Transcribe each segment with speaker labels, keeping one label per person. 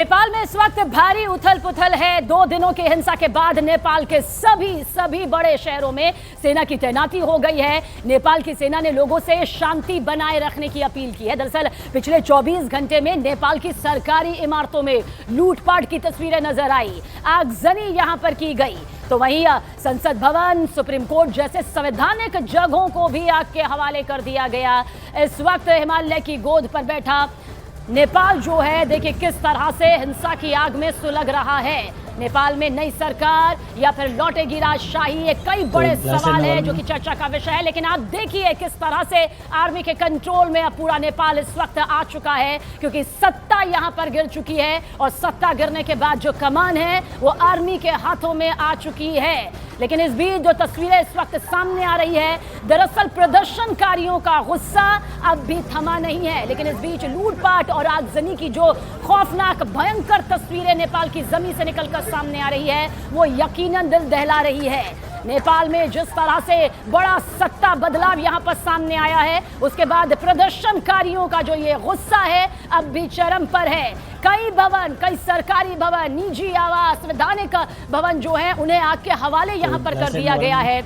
Speaker 1: नेपाल में इस वक्त भारी उथल पुथल है। 2 दिनों की हिंसा के बाद नेपाल के सभी बड़े शहरों में सेना की तैनाती हो गई है। नेपाल की सेना ने लोगों से शांति बनाए रखने की अपील की है। दरअसल पिछले 24 घंटे में नेपाल की सरकारी इमारतों में लूटपाट की तस्वीरें नजर आई, आगजनी यहां पर की गई। तो वहीं संसद भवन, सुप्रीम कोर्ट जैसे संवैधानिक जगहों को भी आग के हवाले कर दिया गया। इस वक्त हिमालय की गोद पर बैठा नेपाल जो है, देखिए किस तरह से हिंसा की आग में सुलग रहा है। नेपाल में नई सरकार या फिर लौटेगी राजशाही, ये कई बड़े सवाल है जो कि चर्चा का विषय है। लेकिन आप देखिए किस तरह से आर्मी के कंट्रोल में अब पूरा नेपाल इस वक्त आ चुका है, क्योंकि सत्ता यहां पर गिर चुकी है और सत्ता गिरने के बाद जो कमान है वो आर्मी के हाथों में आ चुकी है। लेकिन इस बीच जो तस्वीरें इस वक्त सामने आ रही है, दरअसल प्रदर्शनकारियों का गुस्सा अब भी थमा नहीं है। लेकिन इस बीच लूटपाट और आगजनी की जो खौफनाक भयंकर तस्वीरें नेपाल की जमीन से निकलकर सामने आ रही है, वो यकीनन दिल दहला रही है। नेपाल में जिस तरह से बड़ा सत्ता बदलाव यहां पर सामने आया है, उसके बाद प्रदर्शनकारियों का जो ये गुस्सा है अब भी चरम पर है। कई भवन, कई सरकारी भवन, निजी आवास, संवैधानिक भवन जो है उन्हें आग के हवाले यहां पर कर दिया गया है।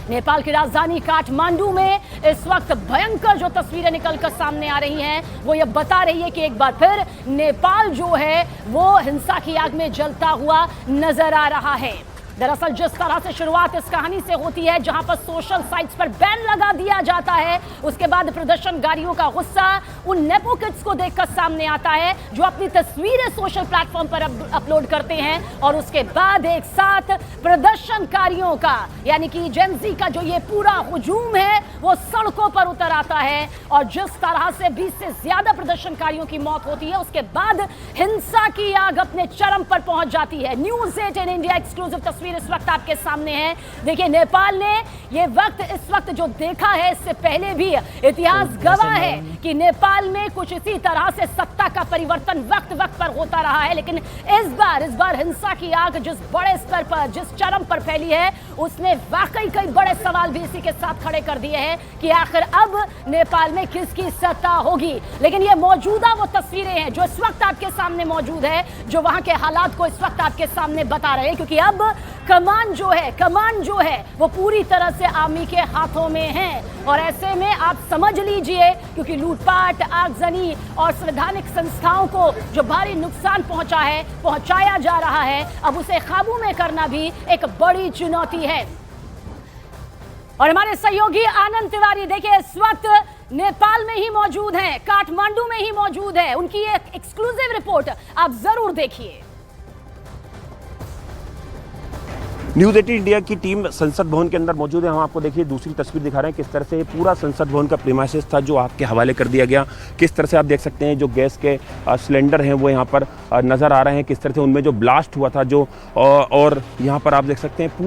Speaker 1: नेपाल की राजधानी काठमांडू में इस वक्त भयंकर जो तस्वीरें निकलकर सामने आ रही हैं, वो ये बता रही है कि एक बार फिर नेपाल जो है वो हिंसा की आग में जलता हुआ नजर आ रहा है। दरअसल जिस तरह से शुरुआत इस कहानी से होती है, जहां पर सोशल साइट्स पर बैन लगा दिया जाता है, उसके बाद प्रदर्शनकारियों का गुस्सा उन नेपो किड्स को देखकर सामने आता है जो अपनी तस्वीरें सोशल प्लेटफॉर्म पर अपलोड करते हैं, और उसके बाद एक साथ प्रदर्शनकारियों का यानी कि जेनजी का जो ये पूरा हुजूम है वो सड़कों पर उतर आता है। और जिस तरह से 20 से ज्यादा प्रदर्शनकारियों की मौत होती है, उसके बाद हिंसा की आग अपने चरम पर पहुंच जाती है। न्यूज़ 18 इंडिया एक्सक्लूसिव तस्वीर इस वक्त आपके सामने है। देखिए नेपाल ने ये वक्त इस वक्त जो देखा है, इससे पहले भी इतिहास गवाह है कि नेपाल में कुछ इसी तरह से सत्ता का परिवर्तन वक्त वक्त पर होता रहा है। लेकिन इस बार हिंसा की आग जिस बड़े स्तर पर, जिस चरम पर फैली है, उसने वाकई कई बड़े सवाल भी इसी के साथ खड़े कर दिए हैं कि आखिर अब नेपाल में किसकी सत्ता होगी। लेकिन ये मौजूदा वो तस्वीरें हैं जो इस वक्त आपके सामने मौजूद है, जो वहां के हालात को इस वक्त आपके सामने बता रहे हैं, क्योंकि अब कमान जो है वो पूरी तरह से आर्मी के हाथों में है। और ऐसे में आप समझ लीजिए, क्योंकि लूटपाट, आगजनी और संवैधानिक संस्थाओं को जो भारी नुकसान पहुंचाया जा रहा है, अब उसे काबू में करना भी एक बड़ी चुनौती है। और हमारे सहयोगी आनंद तिवारी देखिए इस वक्त नेपाल में ही मौजूद हैं, काठमांडू में ही मौजूद है। उनकी एक एक्सक्लूसिव रिपोर्ट आप जरूर देखिए।
Speaker 2: न्यूज़ 18 इंडिया की टीम संसद भवन के अंदर मौजूद है। हम आपको देखिए दूसरी तस्वीर दिखा रहे हैं, किस तरह से पूरा संसद भवन का प्रीमाइसेस था जो आग के हवाले कर दिया गया। किस तरह से आप देख सकते हैं जो गैस के सिलेंडर हैं वो यहाँ पर नज़र आ रहे हैं, किस तरह से उनमें जो ब्लास्ट हुआ था जो और यहाँ पर आप देख सकते हैं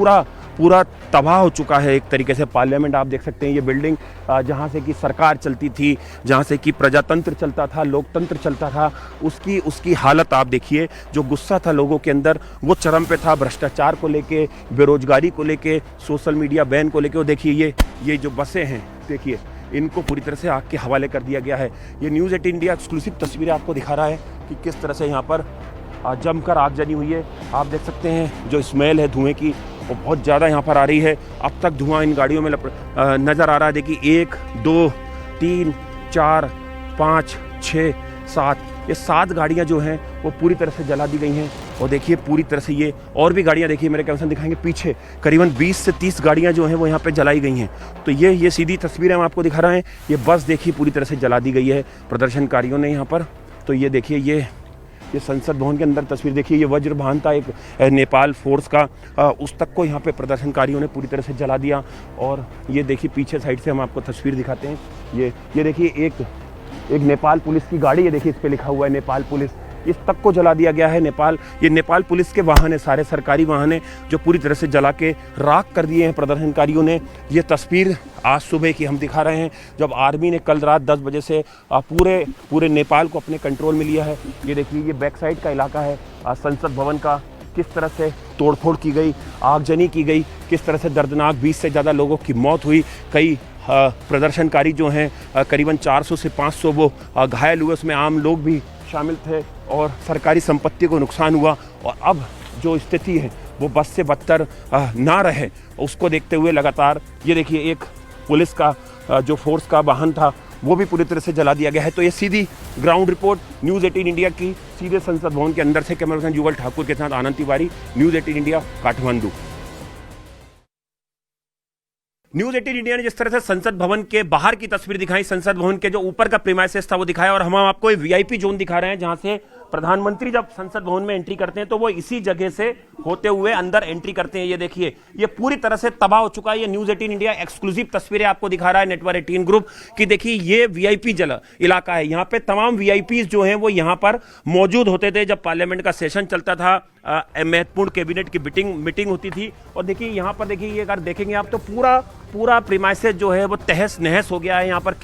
Speaker 2: पूरा तबाह हो चुका है एक तरीके से। पार्लियामेंट आप देख सकते हैं, ये बिल्डिंग जहाँ से कि सरकार चलती थी, जहाँ से कि प्रजातंत्र चलता था, लोकतंत्र चलता था, उसकी हालत आप देखिए। जो गुस्सा था लोगों के अंदर वो चरम पे था, भ्रष्टाचार को लेके, बेरोजगारी को लेके, सोशल मीडिया बैन को लेके। वो देखिए ये जो बसें हैं, देखिए इनको पूरी तरह से आग के हवाले कर दिया गया है। ये न्यूज़ 18 इंडिया एक्सक्लूसिव तस्वीरें आपको दिखा रहा है कि किस तरह से यहाँ पर जमकर आगजनी हुई है। आप देख सकते हैं जो स्मेल है धुएँ की वो बहुत ज़्यादा यहाँ पर आ रही है। अब तक धुआं इन गाड़ियों में नज़र आ रहा है। देखिए 1, 2, 3, 4, 5, 6, 7, ये 7 गाड़ियाँ जो हैं वो पूरी तरह से जला दी गई हैं। और देखिए पूरी तरह से ये और भी गाड़ियाँ देखिए मेरे कैमरे से दिखाएंगे, पीछे करीबन 20 से 30 गाड़ियाँ जो हैं वो यहाँ पे जलाई गई हैं। तो ये सीधी तस्वीरें हम आपको दिखा रहे हैं। ये बस देखिए पूरी तरह से जला दी गई है प्रदर्शनकारियों ने यहाँ पर। तो ये देखिए ये संसद भवन के अंदर तस्वीर देखिए, ये वज्रवाहन था एक नेपाल फोर्स का, उस तक को यहाँ पे प्रदर्शनकारियों ने पूरी तरह से जला दिया। और ये देखिए पीछे साइड से हम आपको तस्वीर दिखाते हैं। ये देखिए एक नेपाल पुलिस की गाड़ी, ये देखिए इस पे लिखा हुआ है नेपाल पुलिस, इस तक को जला दिया गया है। ये नेपाल पुलिस के वाहन है, सारे सरकारी वाहन है जो पूरी तरह से जला के राख कर दिए हैं प्रदर्शनकारियों ने। ये तस्वीर आज सुबह की हम दिखा रहे हैं, जब आर्मी ने कल रात 10 बजे से पूरे नेपाल को अपने कंट्रोल में लिया है। ये देखिए ये बैक साइड का इलाका है संसद भवन का, किस तरह से तोड़फोड़ की गई, आगजनी की गई, किस तरह से दर्दनाक 20 से ज़्यादा लोगों की मौत हुई। कई प्रदर्शनकारी जो हैं करीबन 400 से 500 वो घायल हुए, उसमें आम लोग भी शामिल थे और सरकारी संपत्ति को नुकसान हुआ। और अब जो स्थिति है वो बस से बदतर ना रहे, उसको देखते हुए लगातार ये देखिए एक पुलिस का जो फोर्स का वाहन था वो भी पूरी तरह से जला दिया गया है। तो ये सीधी ग्राउंड रिपोर्ट न्यूज़ 18 इंडिया की सीधे संसद भवन के अंदर से कैमरा पर्सन युगल ठाकुर के साथ Anand Tiwari, news 18 India, Kathmandu. News 18 India ने जिस तरह से संसद भवन के बाहर की तस्वीर दिखाई, संसद भवन के जो ऊपर का प्रीमाइसेस था वो दिखाया, और हम आपको एक वीआईपी जोन दिखा रहे हैं जहां से प्रधानमंत्री जब संसद भवन में एंट्री करते हैं तो वो इसी जगह से होते हुए अंदर एंट्री करते हैं। ये देखिए ये पूरी तरह से तबाह हो चुका है। ये न्यूज़ 18 इंडिया एक्सक्लूसिव तस्वीरें आपको दिखा रहा है नेटवर्क 18 ग्रुप की। देखिए ये वीआईपी इलाका है, यहाँ पे तमाम वीआईपीज जो हैं वो यहाँ पर मौजूद होते थे जब पार्लियामेंट का सेशन चलता था, महत्वपूर्ण कैबिनेट की मीटिंग होती थी। और देखिए यहाँ पर देखिए ये अगर देखेंगे आप तो पूरा प्रीमाइसेस जो है वो तहस नहस हो गया है। यहाँ पर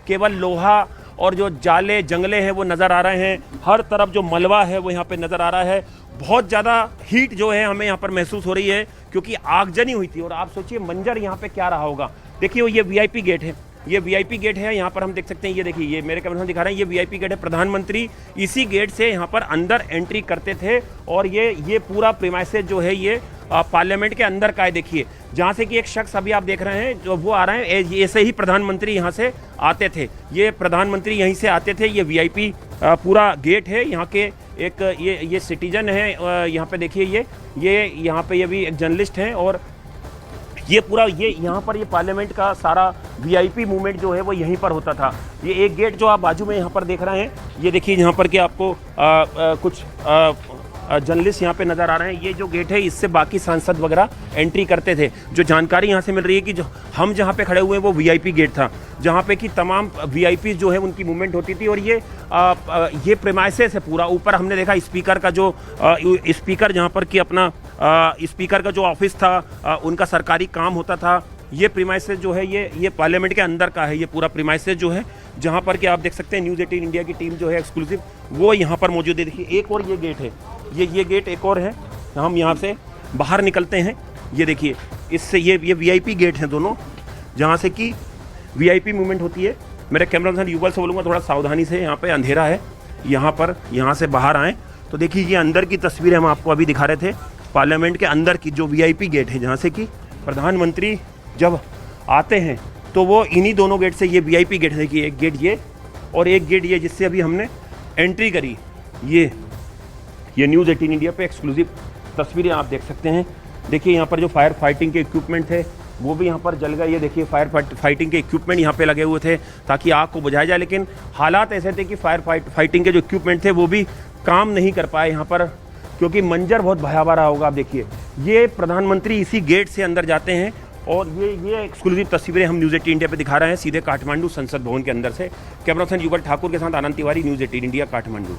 Speaker 2: केवल लोहा और जो जाले जंगले हैं वो नज़र आ रहे हैं। हर तरफ जो मलबा है वो यहाँ पे नज़र आ रहा है। बहुत ज़्यादा हीट जो है हमें यहाँ पर महसूस हो रही है क्योंकि आगजनी हुई थी। और आप सोचिए मंजर यहाँ पे क्या रहा होगा। देखिए ये वीआईपी गेट है, ये वीआईपी गेट है। यहाँ पर हम देख सकते हैं, ये देखिए ये मेरे कैमरे में दिखा रहे हैं, ये वीआईपी गेट है। प्रधानमंत्री इसी गेट से यहाँ पर अंदर एंट्री करते थे। और ये पूरा प्रीमाइसेस जो है ये पार्लियामेंट के अंदर का है। देखिए जहाँ से कि एक शख्स अभी आप देख रहे हैं जो वो आ रहे हैं, ऐसे ही प्रधानमंत्री यहाँ से आते थे। ये प्रधानमंत्री यहीं से आते थे। ये वीआईपी पूरा गेट है। यहाँ के एक ये सिटीजन है, यहाँ पे देखिए ये यहाँ पे ये भी एक जर्नलिस्ट हैं। और ये पूरा यहाँ पर ये पार्लियामेंट का सारा वीआईपी मूवमेंट जो है वो यहीं पर होता था। ये एक गेट जो आप बाजू में यहाँ पर देख रहे हैं, ये देखिए यहाँ पर कि आपको कुछ जर्नलिस्ट यहाँ पे नज़र आ रहे हैं। ये जो गेट है इससे बाकी सांसद वगैरह एंट्री करते थे। जो जानकारी यहाँ से मिल रही है कि जो हम जहाँ पे खड़े हुए हैं वो वीआईपी गेट था जहाँ पे कि तमाम वीआईपी जो है उनकी मूवमेंट होती थी। और ये प्रेमाइसेस है पूरा। ऊपर हमने देखा स्पीकर का जो स्पीकर जहाँ पर कि अपना स्पीकर का जो ऑफिस था, उनका सरकारी काम होता था। ये प्रीमाइसेस जो है ये पार्लियामेंट के अंदर का है। ये पूरा प्रीमाइसेस जो है जहाँ पर कि आप देख सकते हैं न्यूज़ 18 इंडिया की टीम जो है एक्सक्लूसिव वो यहाँ पर मौजूद है। देखिए एक और ये गेट है, ये गेट एक और है। हम यहाँ से बाहर निकलते हैं। ये देखिए इससे ये वीआईपी गेट हैं दोनों जहाँ से कि वीआईपी मूवमेंट होती है। मेरे कैमरा पर्सन युगल से बोलूँगा थोड़ा सावधानी से, यहाँ पे अंधेरा है, यहाँ से बाहर आएँ। तो देखिए ये अंदर की तस्वीरें हम आपको अभी दिखा रहे थे, पार्लियामेंट के अंदर की जो वीआईपी गेट है जहाँ से कि प्रधानमंत्री जब आते हैं तो वो इन्हीं दोनों गेट से, ये वीआईपी गेट है कि एक गेट ये और एक गेट ये जिससे अभी हमने एंट्री करी। ये न्यूज़ 18 इंडिया पे एक्सक्लूसिव तस्वीरें आप देख सकते हैं। देखिए यहाँ पर जो फायर फाइटिंग के इक्विपमेंट थे वो भी यहाँ पर जल गए। ये देखिए फायर फाइटिंग के इक्विपमेंट यहाँ पे लगे हुए थे ताकि आग को बुझाया जाए, लेकिन हालात ऐसे थे कि फायर फाइटिंग के जो इक्विपमेंट थे वो भी काम नहीं कर पाए यहाँ पर, क्योंकि मंजर बहुत भयावह रहा होगा। आप देखिए ये प्रधानमंत्री इसी गेट से अंदर जाते हैं। और ये एक्सक्लूसिव तस्वीरें हम न्यूज़ 18 इंडिया पे दिखा रहे हैं सीधे काठमांडू संसद भवन के अंदर से। कैमरा पर्सन युगल ठाकुर के साथ आनंद तिवारी, न्यूज़ 18 इंडिया, काठमांडू।